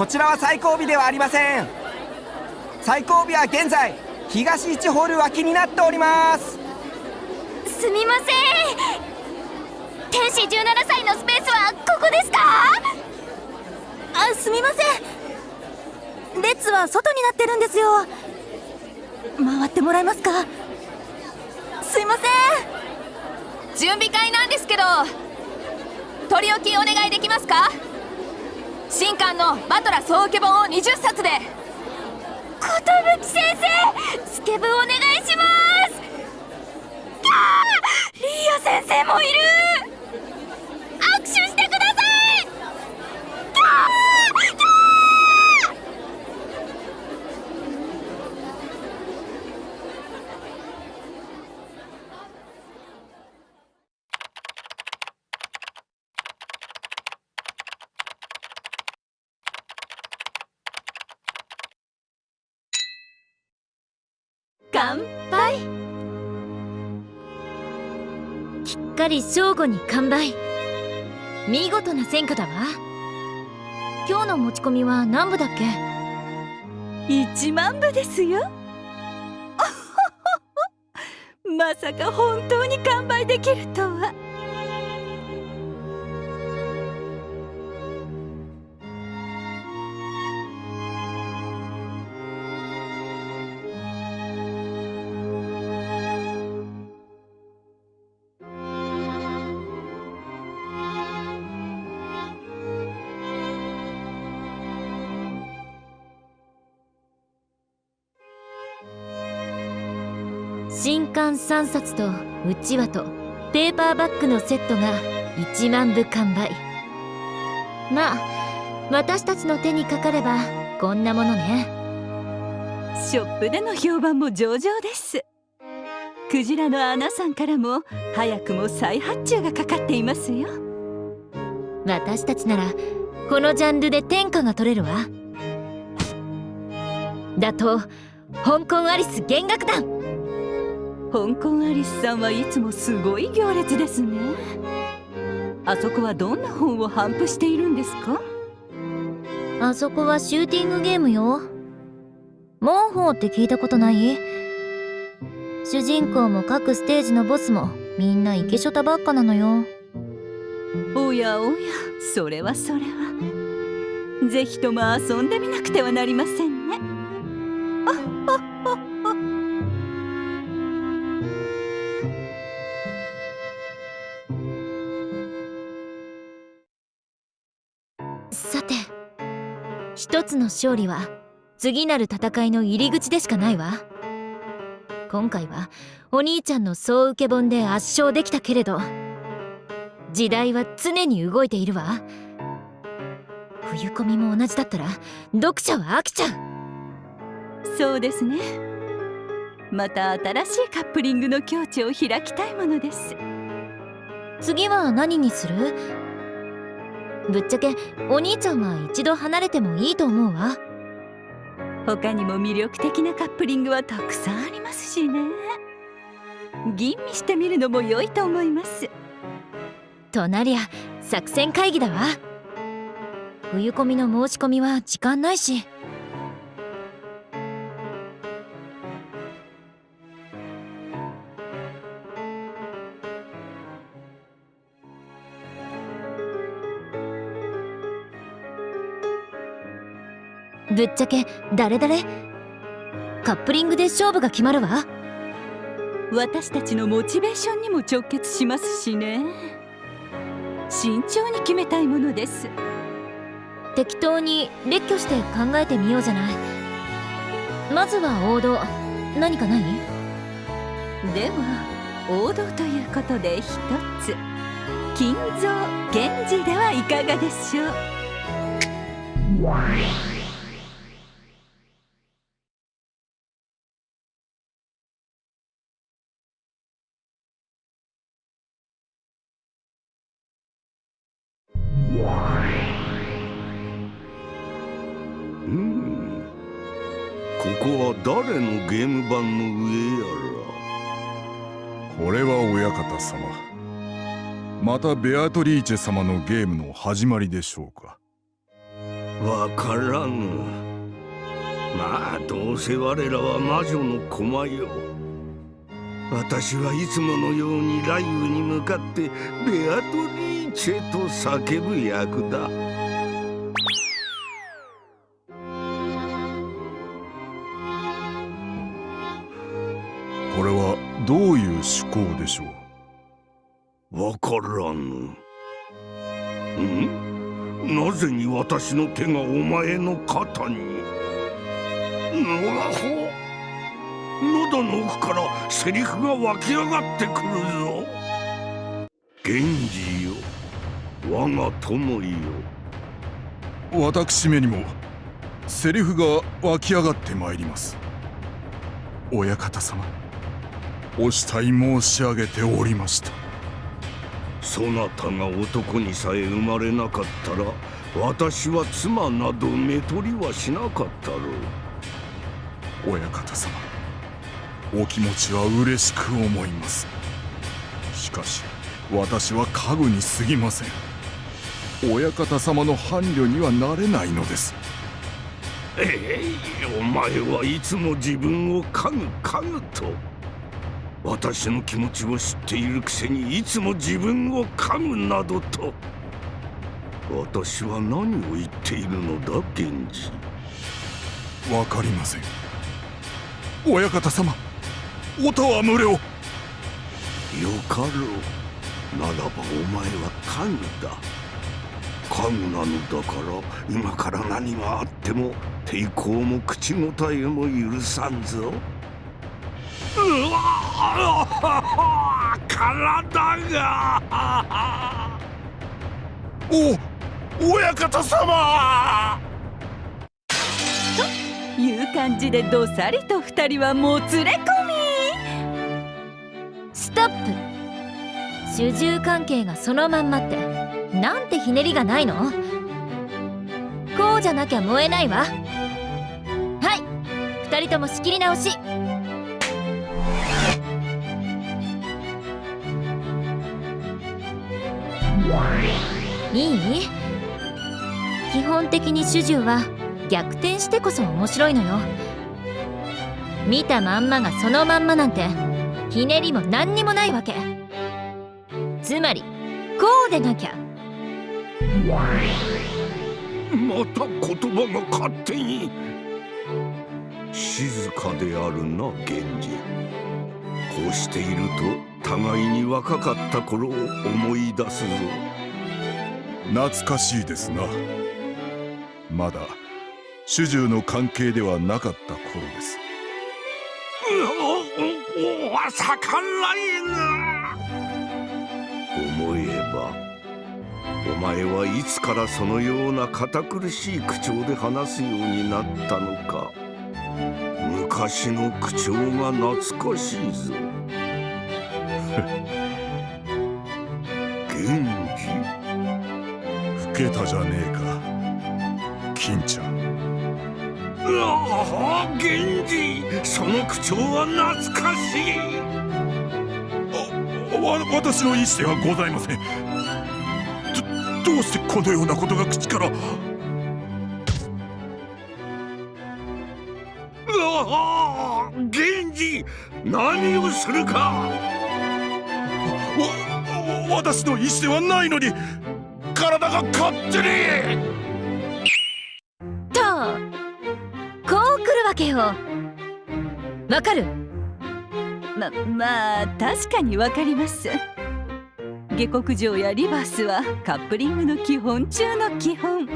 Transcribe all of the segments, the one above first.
こちらは最後尾ではありません。最後尾は現在東1ホール脇になっております。すみません、天使17歳のスペースはここですか？すみません、列は外になってるんですよ。回ってもらえますか？すいません。準備会なんですけど、取り置きお願いできますか？新刊のバトラ総受け本を20冊で。寿先生、スケブお願いします。リーヤ先生もいる。握手してください。乾杯。きっかり正午に完売。見事な選挙だわ。今日の持ち込みは何部だっけ？1万部ですよ。まさか本当に完売できるとは。新刊3冊とうちわとペーパーバッグのセットが1万部完売。まあ私たちの手にかかればこんなものね。ショップでの評判も上々です。クジラのアナさんからも早くも再発注がかかっていますよ。私たちならこのジャンルで天下が取れるわ。だと香港アリス弦楽団。香港アリスさんはいつもすごい行列ですね。あそこはどんな本を頒布しているんですか？あそこはシューティングゲームよ。モンホーって聞いたことない？主人公も各ステージのボスもみんなイケショタばっかなのよ。おやおや、それはそれは。ぜひとも遊んでみなくてはなりませんね。さて、一つの勝利は次なる戦いの入り口でしかないわ。今回はお兄ちゃんの総受け本で圧勝できたけれど、時代は常に動いているわ。冬コミも同じだったら読者は飽きちゃう。そうですね。また新しいカップリングの境地を開きたいものです。次は何にする？ぶっちゃけお兄ちゃんは一度離れてもいいと思うわ。他にも魅力的なカップリングはたくさんありますしね。吟味してみるのも良いと思います。となりゃ作戦会議だわ。冬コミの申し込みは時間ないし。ぶっちゃけ誰カップリングで勝負が決まるわ。私たちのモチベーションにも直結しますしね。慎重に決めたいものです。適当に列挙して考えてみようじゃない。まずは王道、何かない？では王道ということで一つ、金蔵源氏ではいかがでしょう。ここは誰のゲーム版の上やら。これは親方様。またベアトリーチェ様のゲームの始まりでしょうか。わからぬ。まあどうせ我らは魔女の駒よ。私はいつものように雷雨に向かってベアトリーチェと叫ぶ役だ。これはどういう趣向でしょう。わからぬ。なぜに私の手がお前の肩に。喉の奥からセリフが湧き上がってくるぞ。源氏よ、我が友よ。私めにもセリフが湧き上がってまいります。親方様、お慕い申し上げておりました。そなたが男にさえ生まれなかったら、私は妻などめとりはしなかったろう。親方様、お気持ちは嬉しく思います。しかし私は家具に過ぎません。親方様の伴侶にはなれないのです。お前はいつも自分を家具と。私の気持ちを知っているくせにいつも自分を家具などと。私は何を言っているのだ、源氏。わかりません。親方様、お戯れを。よかろう。ならばお前は家具だ。家具なのだから、今から何があっても抵抗も口答えも許さんぞ。うわ体が親方様という感じでどさりと2人はもつれ込み。ストップ。主従関係がそのまんまってなんてひねりがないの？こうじゃなきゃ燃えないわ。はい、2人とも仕切り直し。いい？基本的に主従は逆転してこそ面白いのよ。見たまんまがそのまんまなんてひねりも何にもないわけ。つまりこうでなきゃ。また言葉が勝手に。静かであるな、源氏。こうしていると互いに若かった頃を思い出すぞ。懐かしいですな。まだ主従の関係ではなかった頃です。逆らえな。思えばお前はいつからそのような堅苦しい口調で話すようになったのか。昔の口調が懐かしいぞ。源氏、老けたじゃねえか、金ちゃん。源氏、その口調は懐かしい。私の意思ではございません。どうしてこのようなことが口から。源氏、何をするか。私の意思ではないのに体が勝手に。とこう来るわけよ。わかる？まあ確かにわかります。下克上やリバースはカップリングの基本中の基本。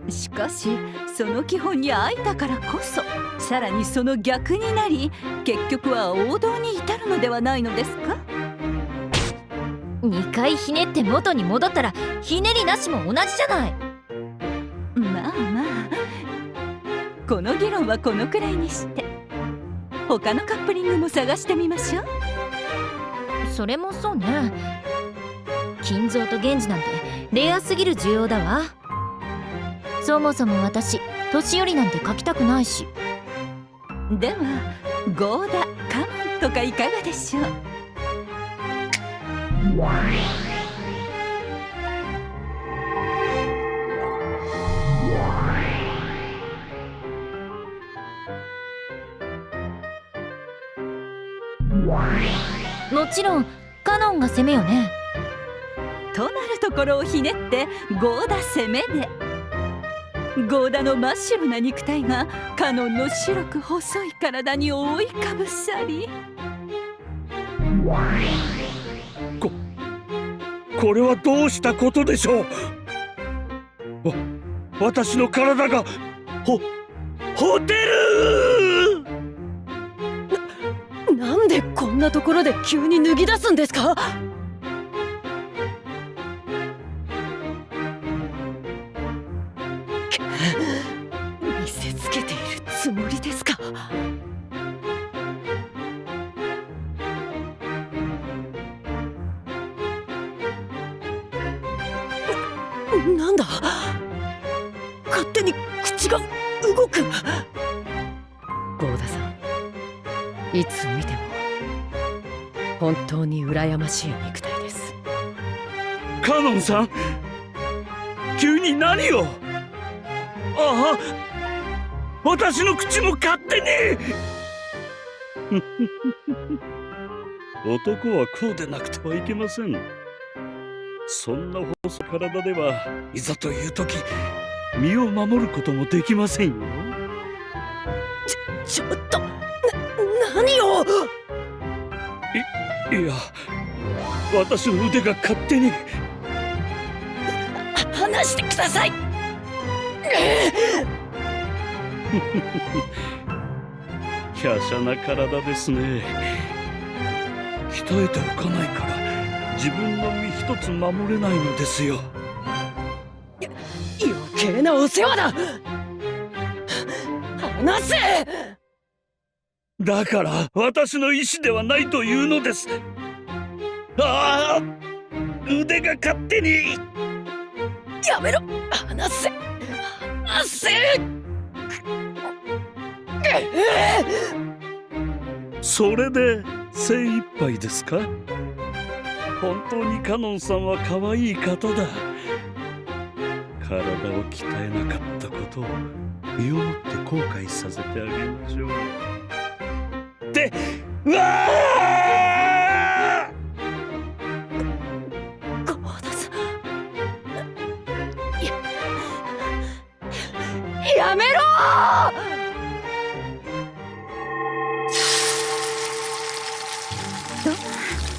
しかしその基本にあいたからこそさらにその逆になり、結局は王道に至るのではないのですか。2回ひねって元に戻ったらひねりなしも同じじゃない。まあまあ、この議論はこのくらいにして他のカップリングも探してみましょう。それもそうね。金蔵と源氏なんてレアすぎる需要だわ。そもそも私年寄りなんて書きたくないし。ではゴーダカモンとかいかがでしょう。もちろんカノンが攻めよね。となるところをひねってゴーダ攻めで、ゴーダのマッシブな肉体がカノンの白く細い体に覆いかぶさり、これはどうしたことでしょう。私の体がホテル。なんでこんなところで急に脱ぎ出すんですか？見せつけているつもりですか？なんだ、勝手に口が動く。ゴーダさん、いつ見ても本当に羨ましい肉体です。カノンさん、急に何を。ああ、私の口も勝手に。男はこうでなくてはいけません。そんな細い体ではいざという時身を守ることもできませんよ。ちょっと、何を。いや、私の腕が勝手に。離してください。華奢な体ですね。鍛えておかないから自分の身一つ守れないのですよ。余計なお世話だ。離せ。だから私の意志ではないというのです。ああ、腕が勝手に。やめろ。離せ。離せ。それで精一杯ですか。本当にカノンさんは可愛い方だ。体を鍛えなかったことを身をもって後悔させてあげましょう。ってうわゴーダさん、やめろ。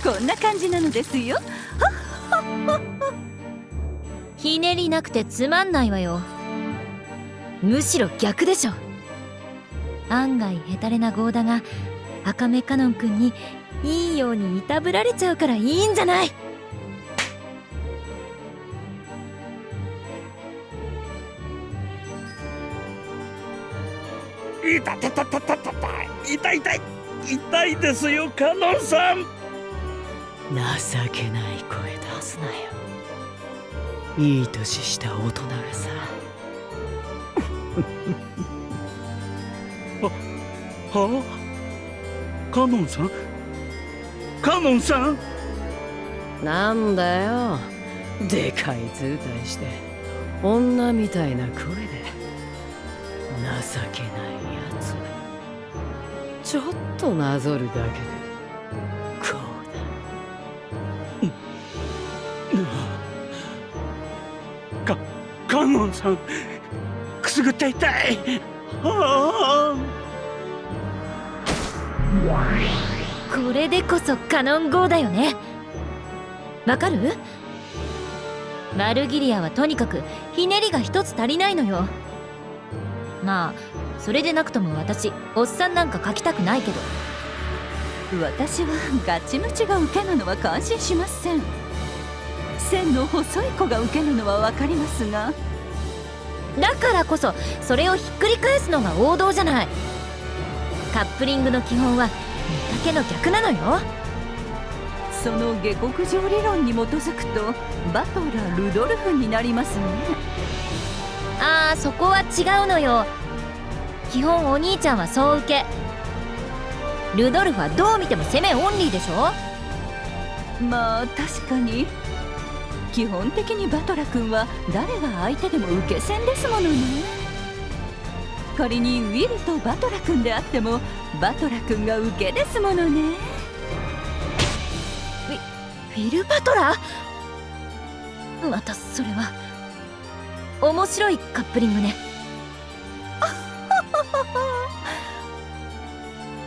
こんな感じなのですよ。ひねりなくてつまんないわよ。むしろ逆でしょ。案外ヘタレなゴーダが赤目カノンくんにいいようにいたぶられちゃうからいいんじゃない。いたたたたたたた、痛い痛い痛いですよ、カノンさん。情けない声出すなよ。いい年した大人がさ。はあ、カノンさん、カノンさん。なんだよ、でかい図体して女みたいな声で。情けないやつ。ちょっとなぞるだけでこうだ。カノンさん、くすぐって痛い。はこれでこそカノン号だよね。わかる？バルギリアはとにかくひねりが一つ足りないのよ。まあそれでなくとも私おっさんなんか描きたくないけど。私はガチムチが受けなのは感心しません。線の細い子が受けなのは分かりますが、だからこそそれをひっくり返すのが王道じゃない。カップリングの基本は見かけの逆なのよ。その下克上理論に基づくとバトラー・ルドルフになりますね。あー、そこは違うのよ。基本お兄ちゃんはそう受け。ルドルフはどう見ても攻めオンリーでしょ。まあ確かに基本的にバトラ君は誰が相手でも受け線ですものね。仮にウィルとバトラ君であってもバトラ君が受けですものね。ィル・バトラー。またそれは面白いカップリングね。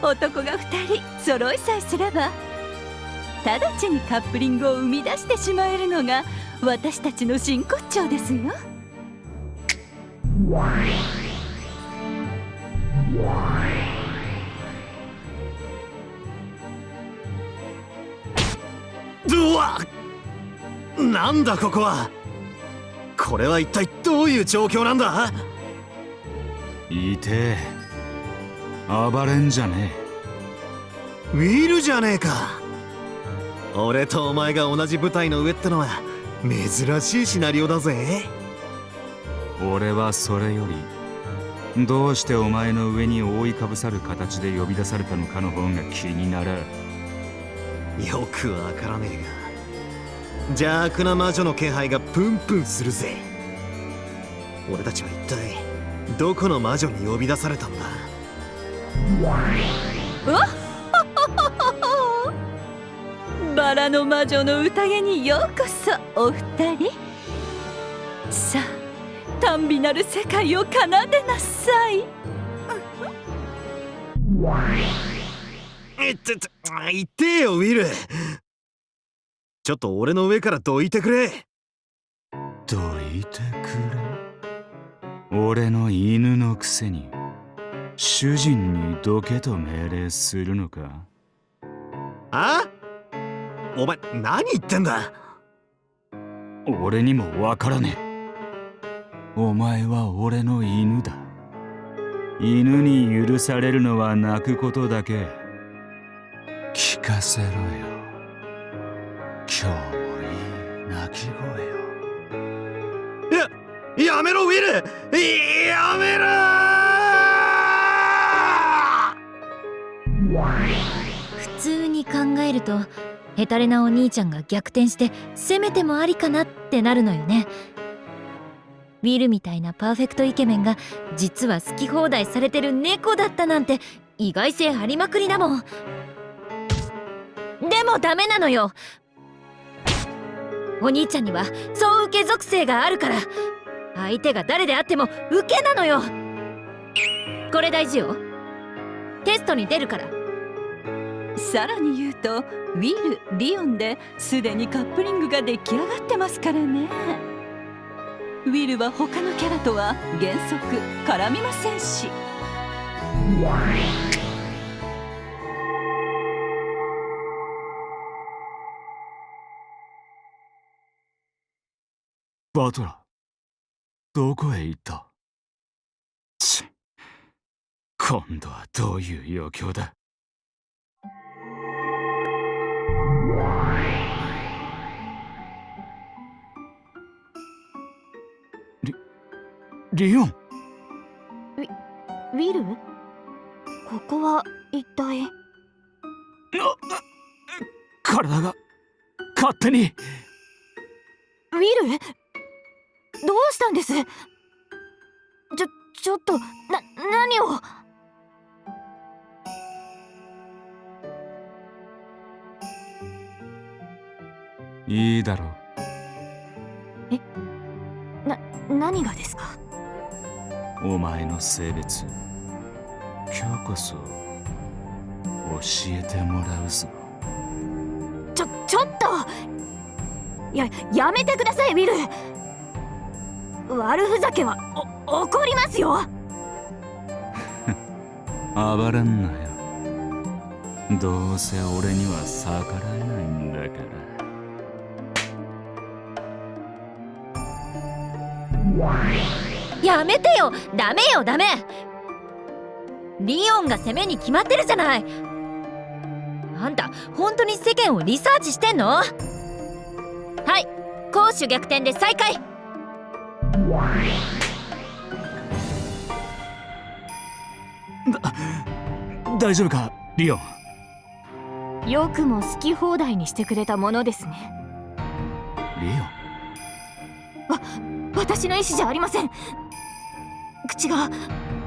男が2人揃いさえすれば直ちにカップリングを生み出してしまえるのが私たちの真骨頂ですよ。うわっ、なんだここは。これは一体どういう状況なんだ。いて暴れんじゃねウィルじゃねえか。俺とお前が同じ舞台の上ってのは珍しいシナリオだぜ。え。俺はそれよりどうしてお前の上に覆いかぶさる形で呼び出されたのかの方が気になる。よくわからねえが邪悪な魔女の気配がプンプンするぜ。俺たちは一体どこの魔女に呼び出されたんだ。バラの魔女の宴にようこそお二人。さあ短美なる世界を奏でなさい。言ってよウィル。ちょっと俺の上からどいてくれ。どいてくれ。俺の犬のくせに主人にどけと命令するのか。あ？お前何言ってんだ。俺にもわからねえ。お前は俺の犬だ。犬に許されるのは泣くことだけ。聞かせろよ。今日もいい鳴き声を。やめろウィル。やめろ。普通に考えるとヘタレなお兄ちゃんが逆転して攻めてもありかなってなるのよね。ウィルみたいなパーフェクトイケメンが実は好き放題されてる猫だったなんて意外性ありまくりだもん。でもダメなのよ。お兄ちゃんには総受け属性があるから相手が誰であっても受けなのよ。これ大事よ。テストに出るから。さらに言うとウィル・リオンですでにカップリングが出来上がってますからね。ウィルは他のキャラとは原則絡みませんし。バトラー、どこへ行った？ちっ、今度はどういう余興だ？リオン。ウィル？ここは一体？体が勝手に。ウィル？どうしたんです？ちょっと何を？いいだろう。何がですか？お前の性別、今日こそ教えてもらうぞ。ちょっとやめてくださいウィル。悪ふざけは怒りますよ。暴れんなよ。どうせ俺には逆らえないんだから。やめてよ。ダメよダメ。リオンが攻めに決まってるじゃない。あんた本当に世間をリサーチしてんの？はい、攻守逆転で再開。大丈夫かリオン？よくも好き放題にしてくれたものですね。リ私の意思じゃありません。口が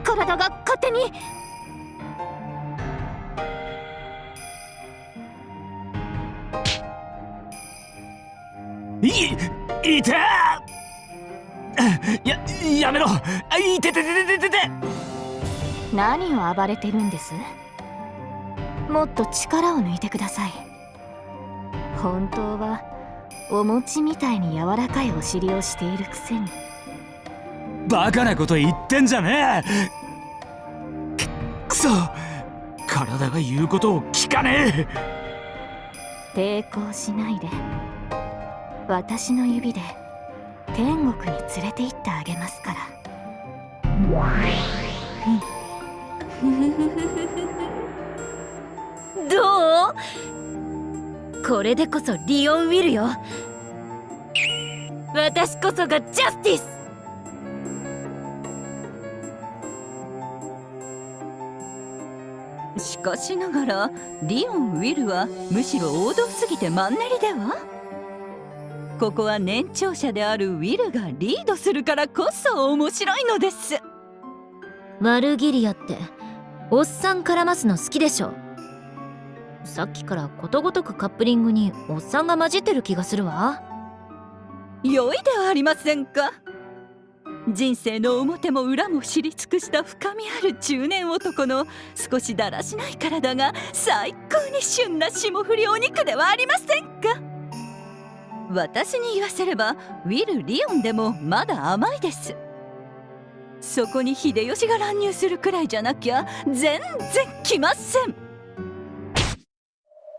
体が勝手に。いてやめろ。いてててててて。何を暴れてるんです？もっと力を抜いてください。本当はお餅みたいに柔らかいお尻をしているくせに。バカなこと言ってんじゃねえ。くそ、体が言うことを聞かね抵抗しないで、私の指で天国に連れて行ってあげますから。どう？これでこそリオン・ウィルよ。私こそがジャスティス。しかしながらリオン・ウィルはむしろ王道すぎてマンネリでは。ここは年長者であるウィルがリードするからこそ面白いのです。ワルギリアっておっさん絡ますの好きでしょ。さっきからことごとくカップリングにおっさんが混じってる気がするわ。良いではありませんか。人生の表も裏も知り尽くした深みある中年男の少しだらしない体が最高に旬な霜降りお肉ではありませんか。私に言わせればウィル・リオンでもまだ甘いです。そこに秀吉が乱入するくらいじゃなきゃ全然来ません。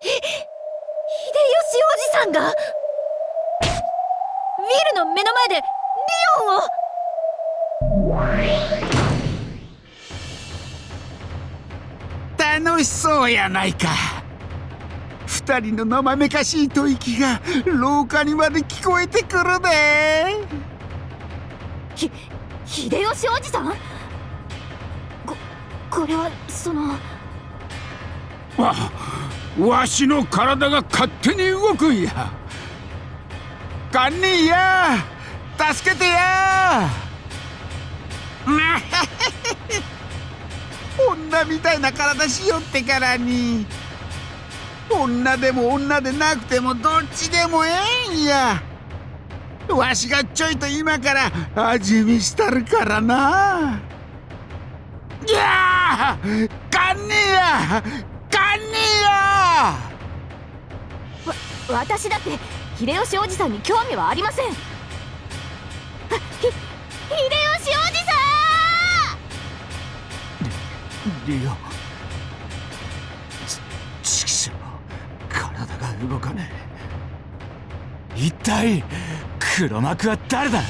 秀吉おじさんがウィルの目の前でリオンを。楽しそうやないか。二人の生めかしい吐息が廊下にまで聞こえてくるで。秀吉おじさん？これはそのわしの体が勝手に動くんや。堪忍や、助けてや。女みたいな体しよってからに。女でも女でなくてもどっちでもええんや。わしがちょいと今から味見したるからな。いやー、堪忍や、堪忍や。私だって秀吉おじさんに興味はありません。秀吉おじさん！リオン、ちくしょう、体が動かねえ。一体黒幕は誰だ？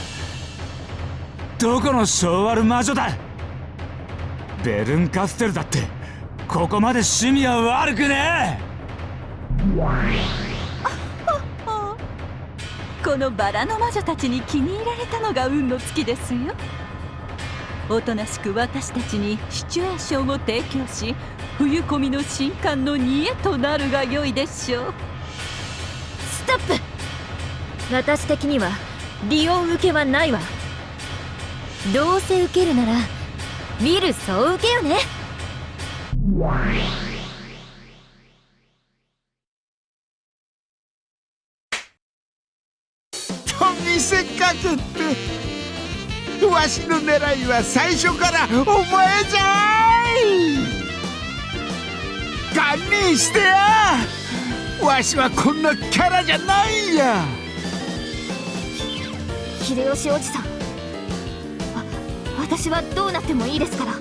どこの性悪魔女だ？ベルンカステルだってここまで趣味は悪くねえ。このバラの魔女たちに気に入られたのが運の尽きですよ。おとなしく私たちにシチュエーションを提供し、冬込みの新刊の煮えとなるが良いでしょう。ストップ。私的にはリオン受けはないわ。どうせ受けるならウィル総受けよね。と見せかけて、わしの狙いは最初からお前じゃい。堪忍してや。わしはこんなキャラじゃないんや。秀吉おじさん、私はどうなってもいいですから、ウ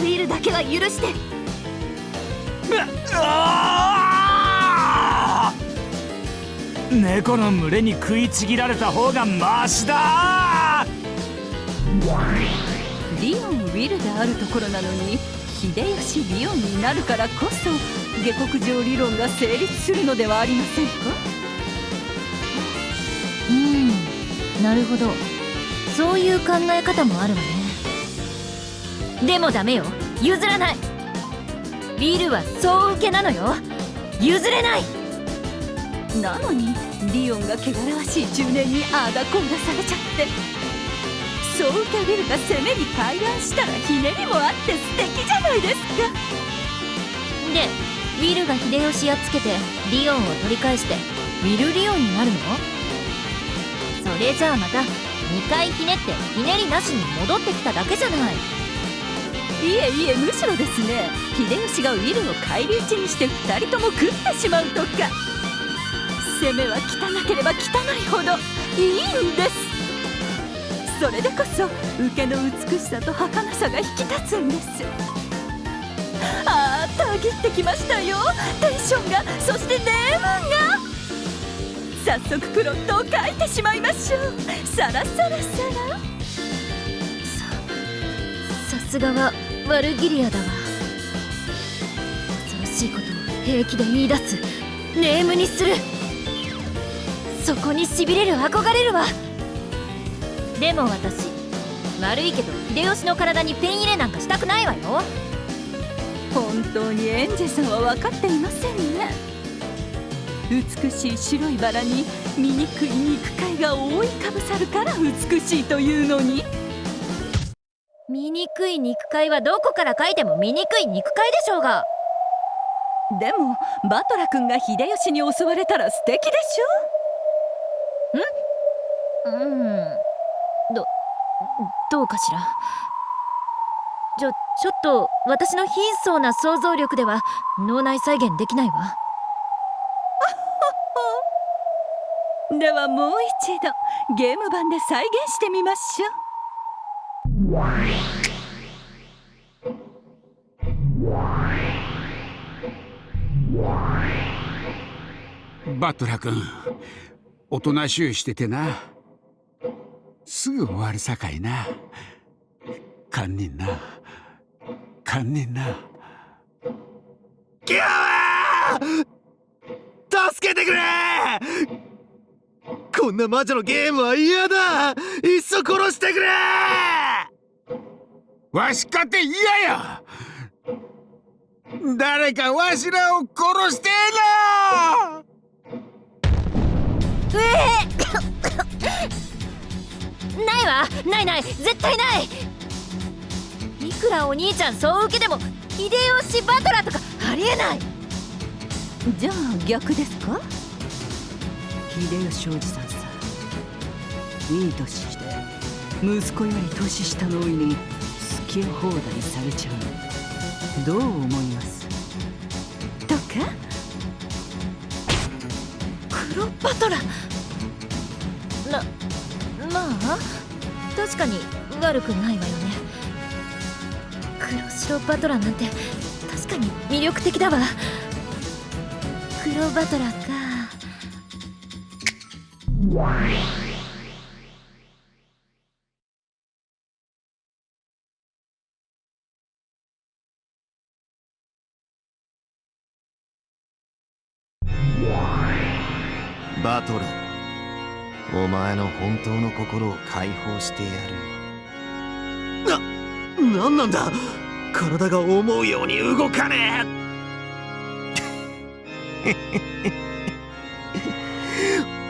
ィルだけは許して。猫の群れに食いちぎられた方がマシだ。リオン・ウィルであるところなのに秀吉・リオンになるからこそ下克上理論が成立するのではありませんか。なるほど、そういう考え方もあるわね。でもダメよ、譲らない。ウィルは総受けなのよ、譲れない。なのにリオンが汚らわしい中年にあだこうだされちゃって、総受けウィルが攻めに開案したらひねりもあって素敵じゃないですか。でウィルが秀吉やっつけてリオンを取り返してウィル・リオンになるの？それじゃあまた2回ひねってひねりなしに戻ってきただけじゃない。いえいえ、むしろですね、秀吉がウィルを返り討ちにして2人とも食ってしまうとか。攻めは汚ければ汚いほどいいんです。それでこそ受けの美しさと儚さが引き立つんです。ああ、たぎってきましたよ、テンションが。そしてネームが。早速プロットを書いてしまいましょう。さらさらさら。さすがはワルギリアだわ。恐ろしいことを平気で言い出す。ネームにする。そこにしびれる、憧れるわ。でも私悪いけど秀吉の体にペン入れなんかしたくないわよ。本当にエンジェさんは分かっていませんね。美しい白いバラに醜い肉塊が覆いかぶさるから美しいというのに。醜い肉塊はどこから書いても醜い肉塊でしょうが。でもバトラ君が秀吉に襲われたら素敵でしょ。どうかしら。ちょっと私の貧相な想像力では脳内再現できないわ。ではもう一度ゲーム版で再現してみましょう。バトラ君、おとなしゅうしててな。すぐ終わるさかいな。堪忍な、堪忍な。キャー！助けてくれ！こんな魔女のゲームは嫌だ！いっそ殺してくれ！わしかて嫌や！誰かわしらを殺してないわ、ない絶対ない。いくらお兄ちゃんそう受けでも秀吉バトラーとかありえない。じゃあ逆ですか。秀吉おじさんさ、いい年して息子より年下の甥に好き放題されちゃうのどう思いますとか。黒バトラまあ確かに悪くないわよね。黒白バトラなんて確かに魅力的だわ。黒バトラか。バトラー、お前の本当の心を解放してやるよ。なんなんだ、体が思うように動かねえ。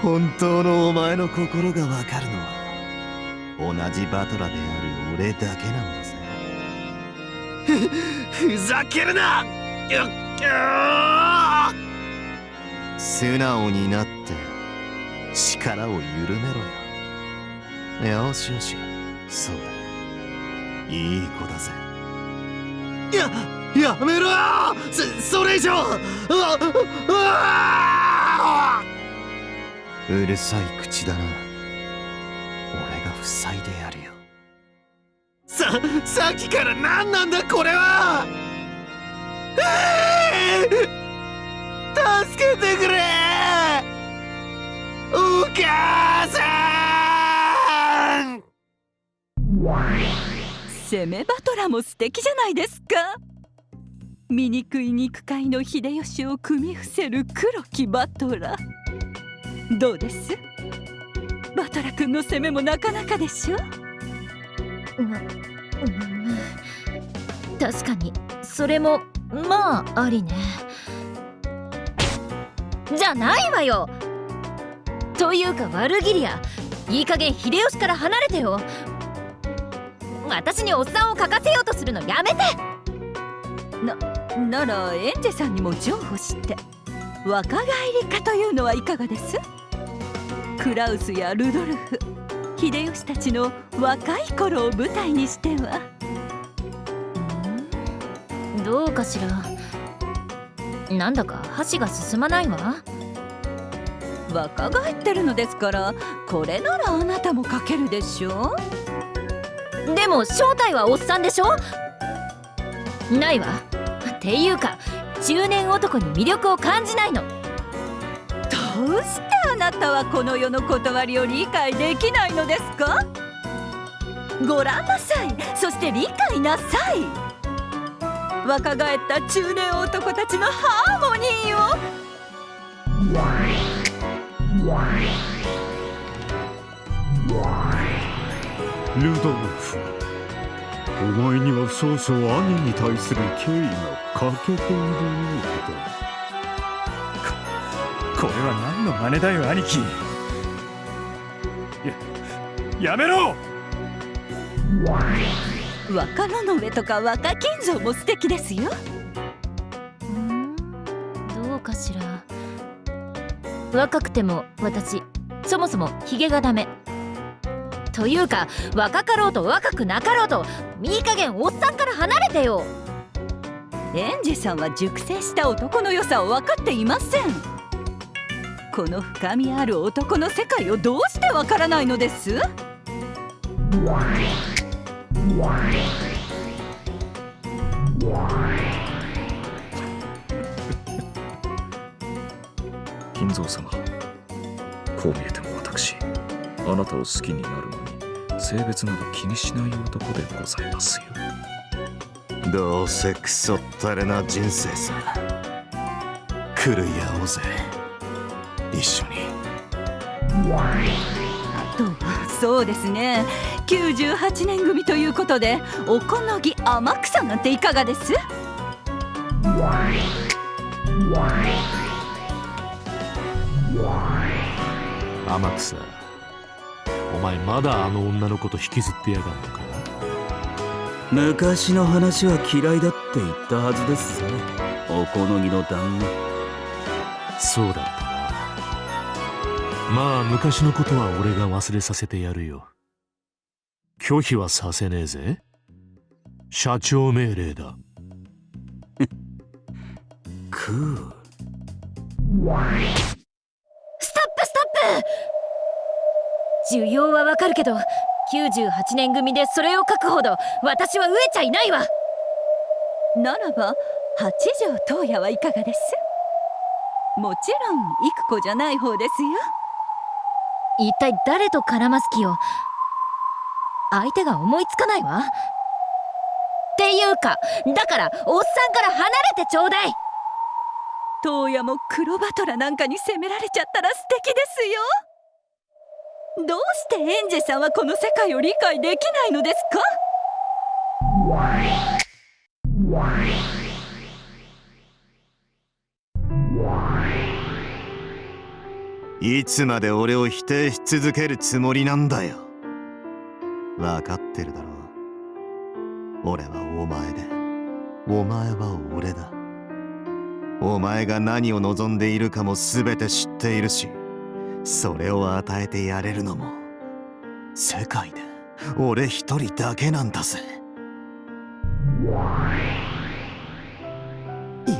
本当のお前の心がわかるのは同じバトラである俺だけなんだぜ。ふざけるな！素直になって力を緩めろよ。よしよし、そうだ、いい子だぜ。やめろ！それ以上！うるさい口だな。俺が塞いでやるよ。さっきから何なんだこれは！助けてくれ！お母さん！攻めバトラも素敵じゃないですか。醜い肉塊の秀吉を組み伏せる黒きバトラ。どうです？バトラ君の攻めもなかなかでしょ。確かにそれもまあありね。じゃないわよ。というかワルギリア、いい加減秀吉から離れてよ。私におっさんを書かせようとするのやめて。ならエンジェさんにも譲歩して若返り家というのはいかがです？クラウスやルドルフ、秀吉たちの若い頃を舞台にしては。どうかしら。なんだか箸が進まないわ。若返ってるのですから、これならあなたも書けるでしょ。でも正体はおっさんでしょ。ないわ。っていうか中年男に魅力を感じないの。どうしてあなたはこの世の断りを理解できないのですか。ご覧なさい、そして理解なさい。若返った中年男たちのハーモニーを。ルドルフ、お前には少々兄に対する敬意が欠けているようだ。これは何の真似だよ兄貴。やめろ。若野上とか若金蔵も素敵ですよ。どうかしら。若くても私そもそもヒゲがダメ。というか若かろうと若くなかろうといい加減おっさんから離れてよ。エンジさんは熟成した男の良さを分かっていません。この深みある男の世界をどうして分からないのです。金蔵様、こう見えても私、あなたを好きになるのに性別など気にしない男でございますよ。どうせクソったれな人生さ。狂い合おうぜ、一緒に。あとはそうですね、98年組ということでおこのぎ天草なんていかがです。天草、お前まだあの女の子と引きずってやがんのか。昔の話は嫌いだって言ったはずですぜ、おこのぎの旦那。そうだったな。まあ昔のことは俺が忘れさせてやるよ。拒否はさせねえぜ。社長命令だ。クー。ストップ。需要はわかるけど98年組でそれを書くほど私は飢えちゃいないわ。ならば八条東也はいかがです。もちろん幾子じゃない方ですよ。一体誰と絡ます気よ。相手が思いつかないわ。っていうかだからおっさんから離れてちょうだい。東也も黒バトラなんかに責められちゃったら素敵ですよ。どうしてエンジェさんはこの世界を理解できないのですか。いつまで俺を否定し続けるつもりなんだよ。分かってるだろう。俺はお前で、お前は俺だ。お前が何を望んでいるかも全て知っているし、それを与えてやれるのも世界で俺一人だけなんだぜ。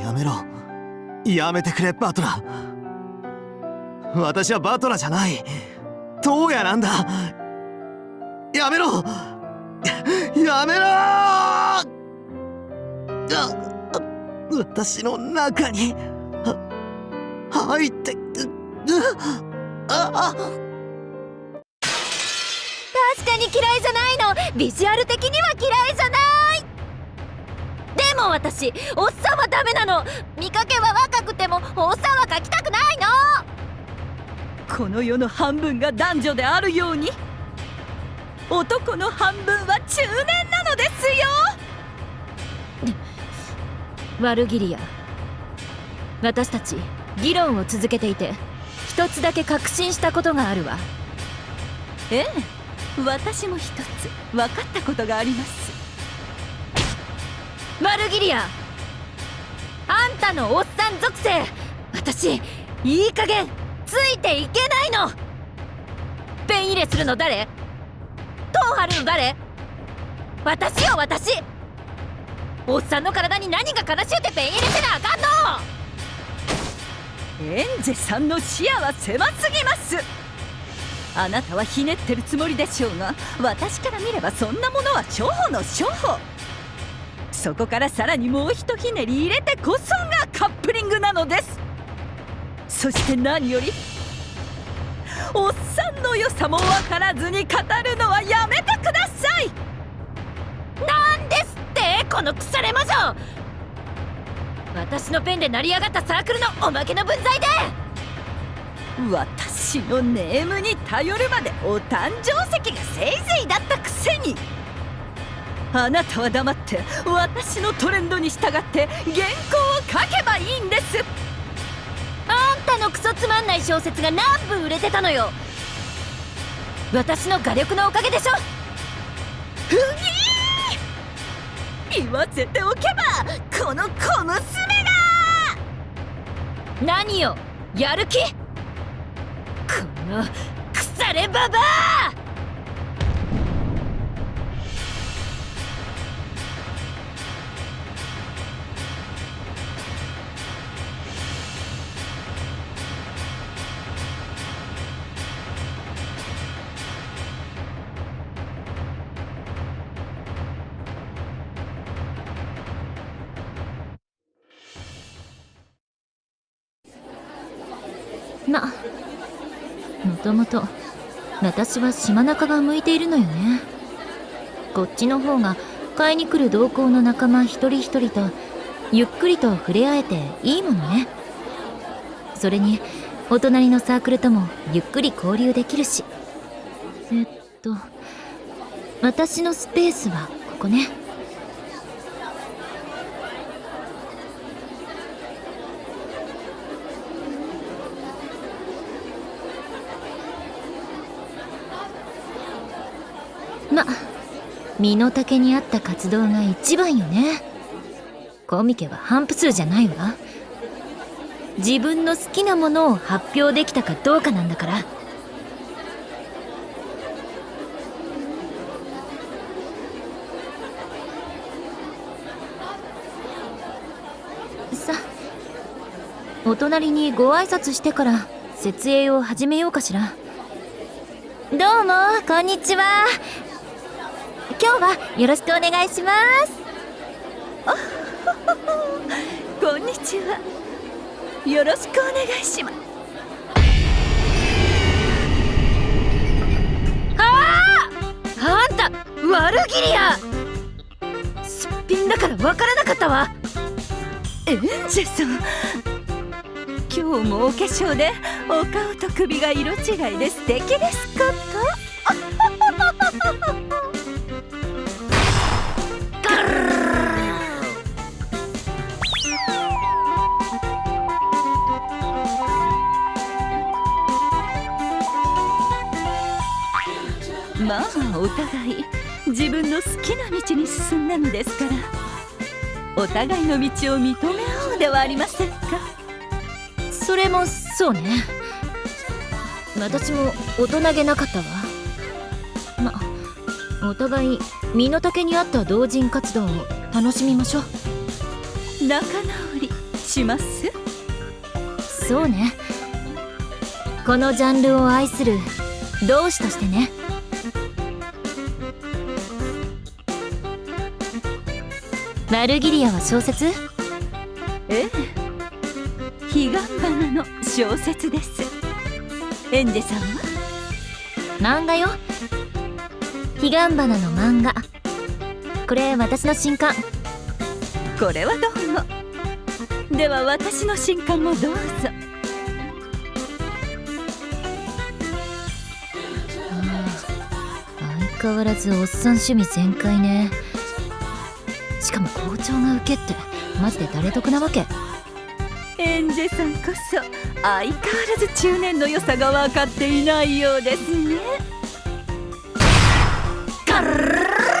やめろ、やめてくれバトラ。私はバトラじゃない、東也なんだ。やめろ、やめろ。私の中に入って確かに嫌いじゃないの。ビジュアル的には嫌いじゃない。でも私おっさんはダメなの。見かけは若くてもおっさんは描きたくないの。この世の半分が男女であるように、男の半分は中年なのですよ。ワルギリア、私たち議論を続けていて一つだけ確信したことがあるわ。ええ、私も一つ分かったことがあります。ワルギリア、あんたのおっさん属性、私いい加減ついていけないの。ペン入れするの誰？トン張るの誰？私よ私。おっさんの体に何が悲しゅうてペン入れせなあかんの。エンジェさんの視野は狭すぎます。あなたはひねってるつもりでしょうが、私から見ればそんなものは初歩の初歩。そこからさらにもうひとひねり入れてこそがカップリングなのです。そして何よりおっさんの良さも分からずに語るのはやめてください。なんですってこの腐れ魔女。私のペンで成り上がったサークルのおまけの分際で私のネームに頼るまでお誕生石がせいぜいだったくせに、あなたは黙って私のトレンドに従って原稿を書けばいいんです。あんたのクソつまんない小説が何部売れてたのよ。私の画力のおかげでしょ。ふぎー、言わせておけばこの小娘が。何よやる気。この腐れババア。もともと私は島中が向いているのよね。こっちの方が買いに来る同行の仲間一人一人とゆっくりと触れ合えていいものね。それにお隣のサークルともゆっくり交流できるし。私のスペースはここね。身の丈に合った活動が一番よね。コミケは反復数じゃないわ。自分の好きなものを発表できたかどうかなんだから。さあ、お隣にご挨拶してから設営を始めようかしら。どうもこんにちは。今日はよろしくお願いします。こんにちは。よろしくお願いします。あんた悪ギリア。すっぴんだからわからなかったわ。エンジェさん、今日もお化粧でお顔と首が色違いで素敵ですこと。まあお互い自分の好きな道に進んだのですから、お互いの道を認め合おうではありませんか。それもそうね。私も大人げなかったわ。お互い身の丈に合った同人活動を楽しみましょう。仲直りします。そうね。このジャンルを愛する同志としてね。マルギリアは小説？ええ、彼岸花の小説です。エンジェさんは？漫画よ。彼岸花の漫画。これ私の新刊。これはどうも。では私の新刊もどうぞ。相変わらずおっさん趣味全開ね。しかも校長が受けってマジで誰得なわけ。エンジェさんこそ相変わらず中年の良さが分かっていないようですね。ガルルルル